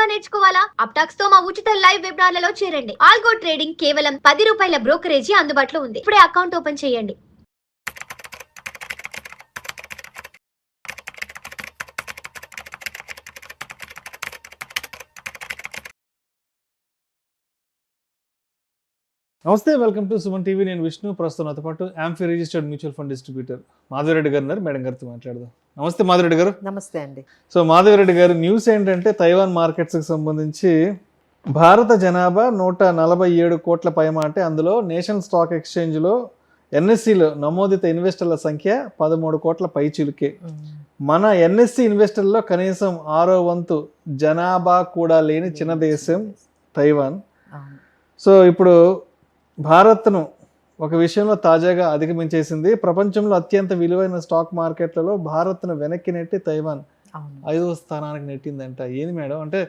గా నేర్చుకోవాలా? అప్టాక్స్ తో మా ఉచిత లైవ్ వెబినార్లలో చేరండి. ఆల్గో ట్రేడింగ్ కేవలం ₹10 బ్రోకరేజీ అందుబాటులో ఉంది. ఇప్పుడే అకౌంట్ ఓపెన్ చేయండి. నమస్తే, వెల్కమ్ టు సుమన్ టీవీ. నేను విష్ణు. ప్రస్తుతం నాతో పాటు amphi registered mutual fund distributor Madhavi Reddy గారు ఉన్నారు. మేడం గారితో మాట్లాడదాం. నమస్తే మాధవిరెడ్డి గారు. నమస్తే అండి. సో మాధవిరెడ్డి గారు, న్యూస్ ఏంటంటే తైవాన్ మార్కెట్స్కి సంబంధించి భారత జనాభా 147 కోట్ల పైమాటే. అందులో నేషనల్ స్టాక్ ఎక్స్చేంజ్లో ఎన్ఎస్సిలో నమోదిత ఇన్వెస్టర్ల సంఖ్య 13 కోట్ల పైచిలుకే. మన ఎన్ఎస్సి ఇన్వెస్టర్లో కనీసం 6వ వంతు జనాభా కూడా లేని చిన్న దేశం తైవాన్. సో ఇప్పుడు భారత్ను ఒక విషయంలో తాజాగా అధిగమించేసింది. ప్రపంచంలో అత్యంత విలువైన స్టాక్ మార్కెట్లలో భారత్ను వెనక్కి నెట్టి తైవాన్ 5వ స్థానానికి నెట్టిందంట. ఏంది మేడం? అంటే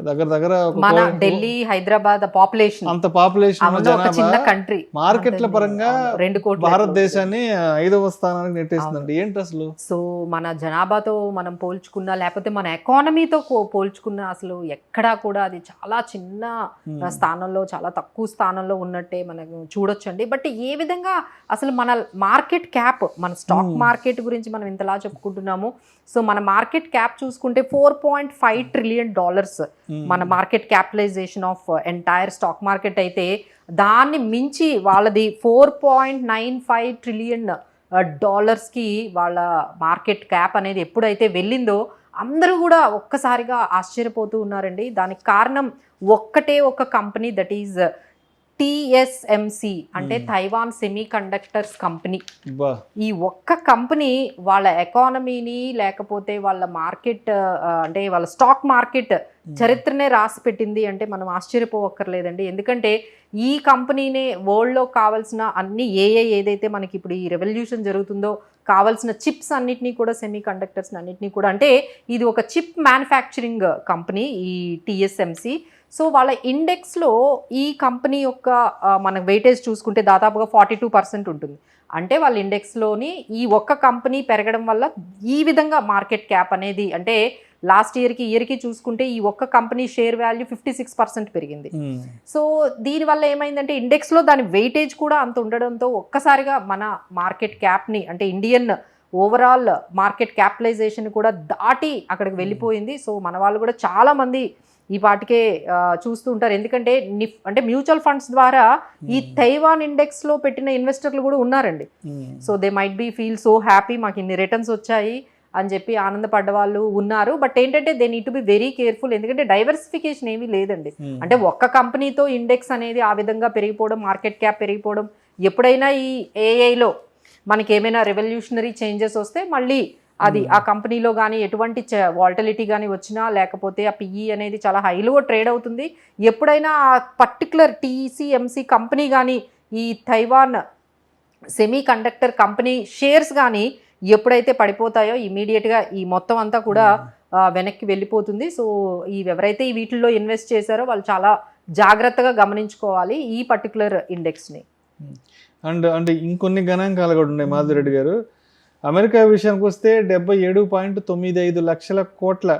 దగ్గర మన ఢిల్లీ, హైదరాబాద్ పాపులేషన్, అంత పాపులేషన్ చిన్న కంట్రీ, మార్కెట్ల పరంగా 2 కోట్ల భారతదేశాన్ని 5వ స్థానానికి నెట్టేసిందండి. ఏంటి అసలు? సో మన జనాభాతో మనం పోల్చుకున్నా, లేకపోతే మన ఎకానమీతో పోల్చుకున్నా, అసలు ఎక్కడా కూడా అది చాలా చిన్న స్థానంలో, చాలా తక్కువ స్థానంలో ఉన్నట్టే మనకు చూడొచ్చండి. బట్ ఏ విధంగా అసలు మన మార్కెట్ క్యాప్, మన స్టాక్ మార్కెట్ గురించి మనం ఇంతలా చెప్పుకుంటున్నాము. సో మన మార్కెట్ క్యాప్ చూసుకుంటే $4.5 ట్రిలియన్ మన market capitalization of entire stock market అయితే, దాన్ని మించి వాళ్ళది $4.95 ట్రిలియన్ కి వాళ్ళ మార్కెట్ క్యాప్ అనేది ఎప్పుడైతే వెళ్ళిందో అందరూ కూడా ఒక్కసారిగా ఆశ్చర్యపోతూ ఉన్నారండి. దానికి కారణం ఒక్కటే ఒక కంపెనీ, దట్ ఈజ్ TSMC, అంటే తైవాన్ సెమీ కండక్టర్స్ కంపెనీ. ఈ ఒక్క కంపెనీ వాళ్ళ ఎకానమీని, లేకపోతే వాళ్ళ మార్కెట్ అంటే వాళ్ళ స్టాక్ మార్కెట్ చరిత్రనే రాసి పెట్టింది అంటే మనం ఆశ్చర్యపోవక్కర్లేదండి. ఎందుకంటే ఈ కంపెనీనే వరల్డ్లో కావాల్సిన అన్ని ఏదైతే మనకి ఇప్పుడు ఈ రెవల్యూషన్ జరుగుతుందో కావాల్సిన చిప్స్ అన్నిటినీ కూడా, సెమీ కండక్టర్స్ అన్నిటినీ కూడా, అంటే ఇది ఒక చిప్ మ్యానుఫ్యాక్చరింగ్ కంపెనీ ఈ TSMC. సో వాళ్ళ ఇండెక్స్లో ఈ కంపెనీ యొక్క మన వెయిటేజ్ చూసుకుంటే దాదాపుగా 42% ఉంటుంది. అంటే వాళ్ళ ఇండెక్స్లోని ఈ ఒక్క కంపెనీ పెరగడం వల్ల ఈ విధంగా మార్కెట్ క్యాప్ అనేది, అంటే లాస్ట్ ఇయర్కి చూసుకుంటే ఈ ఒక్క కంపెనీ షేర్ వాల్యూ 56% పెరిగింది. సో దీనివల్ల ఏమైందంటే ఇండెక్స్లో దాని వెయిటేజ్ కూడా అంత ఉండడంతో ఒక్కసారిగా మన మార్కెట్ క్యాప్ని, అంటే ఇండియన్ ఓవరాల్ మార్కెట్ క్యాపిటలైజేషన్ కూడా దాటి అక్కడికి వెళ్ళిపోయింది. సో మన వాళ్ళు కూడా చాలామంది ఈ పాటికే చూస్తూ ఉంటారు. ఎందుకంటే అంటే మ్యూచువల్ ఫండ్స్ ద్వారా ఈ తైవాన్ ఇండెక్స్లో పెట్టిన ఇన్వెస్టర్లు కూడా ఉన్నారండి. So they might be feel so happy, మాకు ఇన్ని రిటర్న్స్ వచ్చాయి అని చెప్పి ఆనందపడ్డ వాళ్ళు ఉన్నారు. బట్ ఏంటంటే they need to be very careful. ఎందుకంటే డైవర్సిఫికేషన్ ఏమీ లేదండి. అంటే ఒక్క కంపెనీతో ఇండెక్స్ అనేది ఆ విధంగా పెరిగిపోవడం, మార్కెట్ క్యాప్ పెరిగిపోవడం, ఎప్పుడైనా ఈ ఏఐలో మనకి ఏమైనా రెవల్యూషనరీ చేంజెస్ వస్తే మళ్ళీ అది ఆ కంపెనీలో కానీ ఎటువంటి వాల్టిలిటీ కానీ వచ్చినా, లేకపోతే ఆ పిఈ అనేది చాలా హైలో ట్రేడ్ అవుతుంది. ఎప్పుడైనా ఆ పర్టికులర్ TSMC కంపెనీ కానీ, ఈ Taiwan semi conductor company shares కానీ ఎప్పుడైతే పడిపోతాయో ఇమీడియట్గా ఈ మొత్తం అంతా కూడా వెనక్కి వెళ్ళిపోతుంది. సో ఎవరైతే ఈ వీటిల్లో ఇన్వెస్ట్ చేశారో వాళ్ళు చాలా జాగ్రత్తగా గమనించుకోవాలి ఈ పర్టికులర్ ఇండెక్స్ని. అంటే ఇంకొన్ని గణాంకాలు కూడా ఉన్నాయి మాధవిరెడ్డి గారు. అమెరికా విషయానికి వస్తే 77.95 లక్షల కోట్ల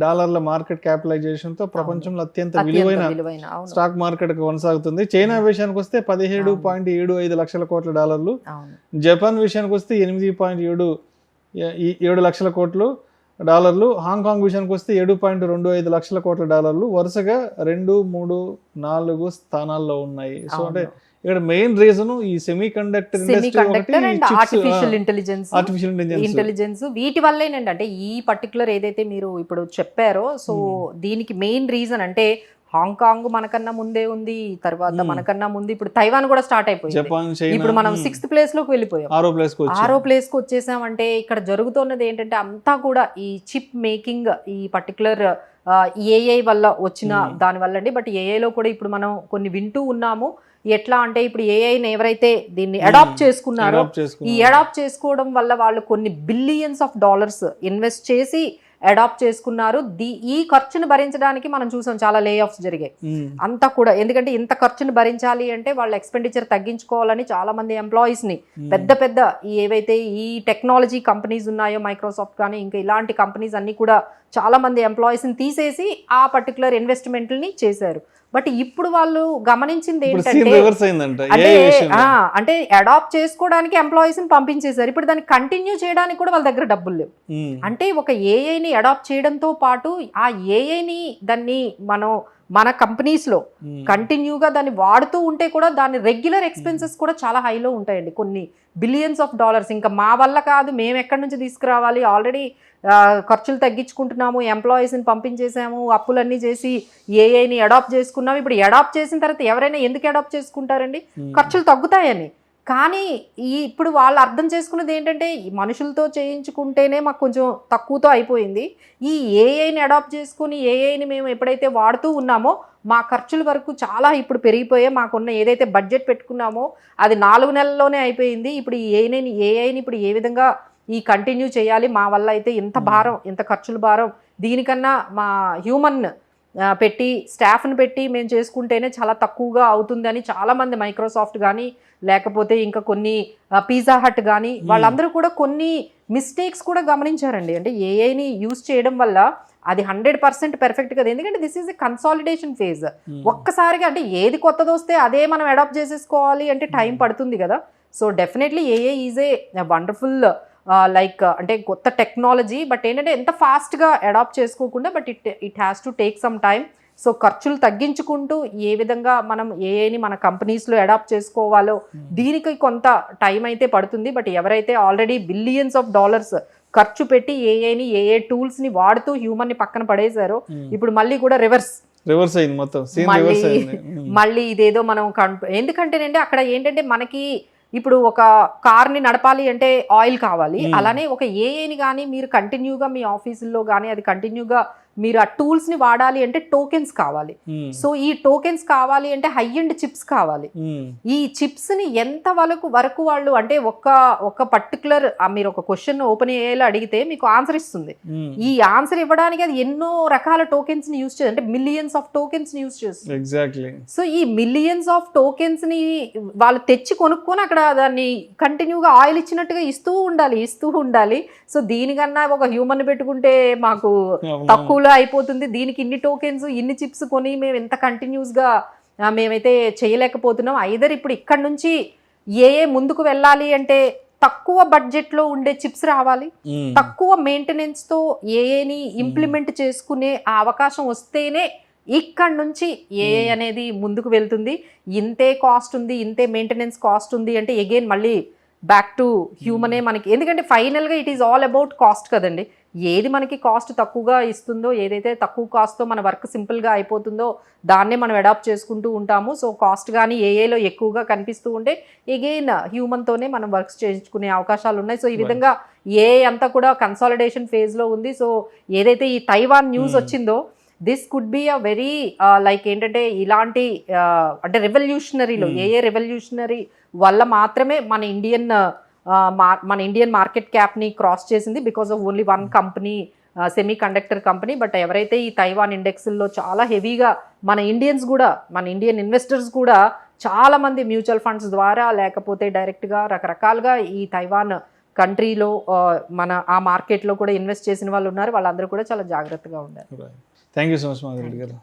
డాలర్ల మార్కెట్ క్యాపిటలైజేషన్తో ప్రపంచంలో అత్యంత విలువైన స్టాక్ మార్కెట్ కొనసాగుతుంది. చైనా విషయానికి వస్తే 17.75 లక్షల కోట్ల డాలర్లు. జపాన్ విషయానికి వస్తే 8.7 లక్షల కోట్లు డాలర్లు. హాంకాంగ్ విషయానికి వస్తే 7.25 లక్షల కోట్ల డాలర్లు. వరుసగా 2, 3, 4 స్థానాల్లో ఉన్నాయి. సో అంటే ఇక్కడ మెయిన్ రీజన్ ఈ semi conductor and artificial intelligence వీటి వల్లేనండి. అంటే ఈ పర్టికులర్ ఏదైతే మీరు ఇప్పుడు చెప్పారో, సో దీనికి మెయిన్ రీజన్ అంటే హాంకాంగ్ మనకన్నా ముందే ఉంది, తర్వాత మనకన్నా ముందు ఇప్పుడు తైవాన్ కూడా స్టార్ట్ అయిపోయింది. ఇప్పుడు మనం 6th ప్లేస్ లోకి వెళ్ళిపోయాం, 6వ ప్లేస్ కి వచ్చేసామంటే ఇక్కడ జరుగుతున్నది ఏంటంటే అంతా కూడా ఈ చిప్ మేకింగ్, ఈ పర్టికులర్ ఏఐ వల్ల వచ్చిన దాని వల్ల అండి. బట్ ఏఐలో కూడా ఇప్పుడు మనం కొన్ని వింటూ ఉన్నాము. ఎట్లా అంటే ఇప్పుడు ఏఐని ఎవరైతే దీన్ని అడాప్ట్ చేసుకున్నారో, ఈ అడాప్ట్ చేసుకోవడం వల్ల వాళ్ళు కొన్ని బిలియన్స్ ఆఫ్ డాలర్స్ ఇన్వెస్ట్ చేసి అడాప్ట్ చేసుకున్నారు. ఈ ఖర్చును భరించడానికి మనం చూసాం చాలా లే ఆఫ్స్ జరిగాయి అంతా కూడా. ఎందుకంటే ఇంత ఖర్చును భరించాలి అంటే వాళ్ళ ఎక్స్పెండిచర్ తగ్గించుకోవాలని చాలా మంది ఎంప్లాయీస్ ని ఏవైతే ఈ టెక్నాలజీ కంపెనీస్ ఉన్నాయో, మైక్రోసాఫ్ట్ కానీ ఇంకా ఇలాంటి కంపెనీస్ అన్ని కూడా చాలా మంది ఎంప్లాయీస్ని తీసేసి ఆ పర్టికులర్ ఇన్వెస్ట్మెంట్ని చేశారు. బట్ ఇప్పుడు వాళ్ళు గమనించింది ఏంటంటే రివర్స్ అయిందంట అంటే ఏ విషయంలో? అంటే అడాప్ట్ చేసుకోవడానికి ఎంప్లాయీస్ని పంపించేశారు. ఇప్పుడు దాన్ని కంటిన్యూ చేయడానికి కూడా వాళ్ళ దగ్గర డబ్బులు లేవు. అంటే ఒక ఏఐని అడాప్ట్ చేయడంతో పాటు ఆ ఏఐని దాన్ని మన కంపెనీస్లో కంటిన్యూగా దాన్ని వాడుతూ ఉంటే కూడా దాని రెగ్యులర్ ఎక్స్పెన్సెస్ కూడా చాలా హైలో ఉంటాయండి, కొన్ని బిలియన్స్ ఆఫ్ డాలర్స్. ఇంకా మా వల్ల కాదు, మేము ఎక్కడి నుంచి తీసుకురావాలి, ఆల్రెడీ ఖర్చులు తగ్గించుకుంటున్నాము, ఎంప్లాయీస్ని పంపించేసాము, అప్పులన్నీ చేసి ఏఐని అడాప్ట్ చేసుకున్నాము. ఇప్పుడు అడాప్ట్ చేసిన తర్వాత ఎవరైనా ఎందుకు అడాప్ట్ చేసుకుంటారండి? ఖర్చులు తగ్గుతాయని. కానీ ఇప్పుడు వాళ్ళు అర్థం చేసుకున్నది ఏంటంటే ఈ మనుషులతో చేయించుకుంటేనే మాకు కొంచెం తక్కువతో అయిపోయింది, ఈ ఏఐని అడాప్ట్ చేసుకుని ఏఐని మేము ఎప్పుడైతే వాడుతూ ఉన్నామో మా ఖర్చుల వరకు చాలా ఇప్పుడు పెరిగిపోయాయి, మాకున్న ఏదైతే బడ్జెట్ పెట్టుకున్నామో అది 4 నెలల్లోనే అయిపోయింది. ఇప్పుడు ఈ ఏఐని ఇప్పుడు ఏ విధంగా ఈ కంటిన్యూ చేయాలి, మా వల్ల అయితే ఇంత భారం, ఇంత ఖర్చుల భారం, దీనికన్నా మా హ్యూమన్ పెట్టి స్టాఫ్ని పెట్టి మేము చేసుకుంటేనే చాలా తక్కువగా అవుతుందని చాలామంది మైక్రోసాఫ్ట్ కానీ లేకపోతే ఇంకా కొన్ని పిజ్జా హట్ కానీ వాళ్ళందరూ కూడా కొన్ని మిస్టేక్స్ కూడా గమనించారండి. అంటే ఏఐని యూజ్ చేయడం వల్ల అది 100% పర్ఫెక్ట్ కదా, ఎందుకంటే this is a consolidation phase. ఒక్కసారిగా అంటే ఏది కొత్తది వస్తే అదే మనం అడాప్ట్ చేసేసుకోవాలి అంటే టైం పడుతుంది కదా. So definitely AI is a wonderful అంటే కొత్త టెక్నాలజీ. బట్ ఏంటంటే ఎంత ఫాస్ట్గా అడాప్ట్ చేసుకోకుండా but it has to take some time. So ఖర్చులు తగ్గించుకుంటూ ఏ విధంగా మనం ఏఐని మన కంపెనీస్లో అడాప్ట్ చేసుకోవాలో దీనికి కొంత టైం అయితే పడుతుంది. బట్ ఎవరైతే ఆల్రెడీ బిలియన్స్ ఆఫ్ డాలర్స్ ఖర్చు పెట్టి ఏఐని ఏఐ టూల్స్ని వాడుతూ హ్యూమన్ని పక్కన పడేశారో ఇప్పుడు మళ్ళీ కూడా రివర్స్ అయింది మొత్తం. మళ్ళీ ఇదేదో మనం ఎందుకంటేనండి అక్కడ ఏంటంటే మనకి ఇప్పుడు ఒక కార్ని నడపాలి అంటే ఆయిల్ కావాలి, అలానే ఒక ఏఐని కానీ మీరు కంటిన్యూగా మీ ఆఫీసుల్లో కానీ అది కంటిన్యూగా మీరు ఆ టూల్స్ని వాడాలి అంటే టోకెన్స్ కావాలి. సో ఈ టోకెన్స్ కావాలి అంటే హై ఎండ్ చిప్స్ కావాలి. ఈ చిప్స్ని ఎంత వరకు వాళ్ళు అంటే ఒక పర్టికులర్ మీరు ఒక క్వశ్చన్ ఓపెన్ ఏఐలో అడిగితే మీకు ఆన్సర్ ఇస్తుంది. ఈ ఆన్సర్ ఇవ్వడానికి అది ఎన్నో రకాల టోకెన్స్ని యూజ్ చేస్తుంది, అంటే మిలియన్స్ ఆఫ్ టోకెన్స్ని యూజ్ చేస్తుంది. ఎగ్జాక్ట్లీ. సో ఈ మిలియన్స్ ఆఫ్ టోకెన్స్ని వాళ్ళు తెచ్చి కొనుక్కొని అక్కడ దాన్ని కంటిన్యూగా ఆయిల్ ఇచ్చినట్టుగా ఇస్తూ ఉండాలి. సో దీనికన్నా ఒక హ్యూమన్ పెట్టుకుంటే మాకు తక్కువ అయిపోతుంది, దీనికి ఇన్ని టోకెన్స్ ఇన్ని చిప్స్ కొని మేము ఎంత కంటిన్యూస్గా మేమైతే చేయలేకపోతున్నాం. ఐదర్ ఇప్పుడు ఇక్కడ నుంచి ఏఏ ముందుకు వెళ్ళాలి అంటే తక్కువ బడ్జెట్లో ఉండే చిప్స్ రావాలి, తక్కువ మెయింటెనెన్స్తో ఏఏని ఇంప్లిమెంట్ చేసుకునే ఆ అవకాశం వస్తేనే ఇక్కడ నుంచి ఏఐ అనేది ముందుకు వెళ్తుంది. ఇంతే కాస్ట్ ఉంది, ఇంతే మెయింటెనెన్స్ కాస్ట్ ఉంది అంటే అగైన్ మళ్ళీ బ్యాక్ టు హ్యూమనే మనకి. ఎందుకంటే ఫైనల్గా it is all about cost కదండి. ఏది మనకి కాస్ట్ తక్కువగా ఇస్తుందో, ఏదైతే తక్కువ కాస్ట్తో మన వర్క్ సింపుల్గా అయిపోతుందో దాన్నే మనం అడాప్ట్ చేసుకుంటూ ఉంటాము. సో కాస్ట్ కానీ ఏఐలో ఎక్కువగా కనిపిస్తూ ఉంటే అగైన్ హ్యూమన్తోనే మనం వర్క్స్ చేయించుకునే అవకాశాలు ఉన్నాయి. సో ఈ విధంగా ఏఐ అంతా కూడా కన్సాలిడేషన్ ఫేజ్లో ఉంది. సో ఏదైతే ఈ తైవాన్ న్యూస్ వచ్చిందో this could be a very ఏంటంటే ఇలాంటి అంటే రెవల్యూషనరీలో ఏఏ రెవల్యూషనరీ వల్ల మాత్రమే మన ఇండియన్ మార్కెట్ క్యాప్ని క్రాస్ చేసింది because of only one company, semi conductor company. But ఎవరైతే ఈ తైవాన్ ఇండెక్స్లో చాలా హెవీగా మన ఇండియన్ ఇన్వెస్టర్స్ కూడా చాలామంది మ్యూచువల్ ఫండ్స్ ద్వారా లేకపోతే డైరెక్ట్గా రకరకాలుగా ఈ తైవాన్ కంట్రీలో ఆ మార్కెట్లో కూడా ఇన్వెస్ట్ చేసిన వాళ్ళు ఉన్నారు. వాళ్ళందరూ కూడా చాలా జాగ్రత్తగా ఉన్నారు. Thank you so much Madhuri గారు.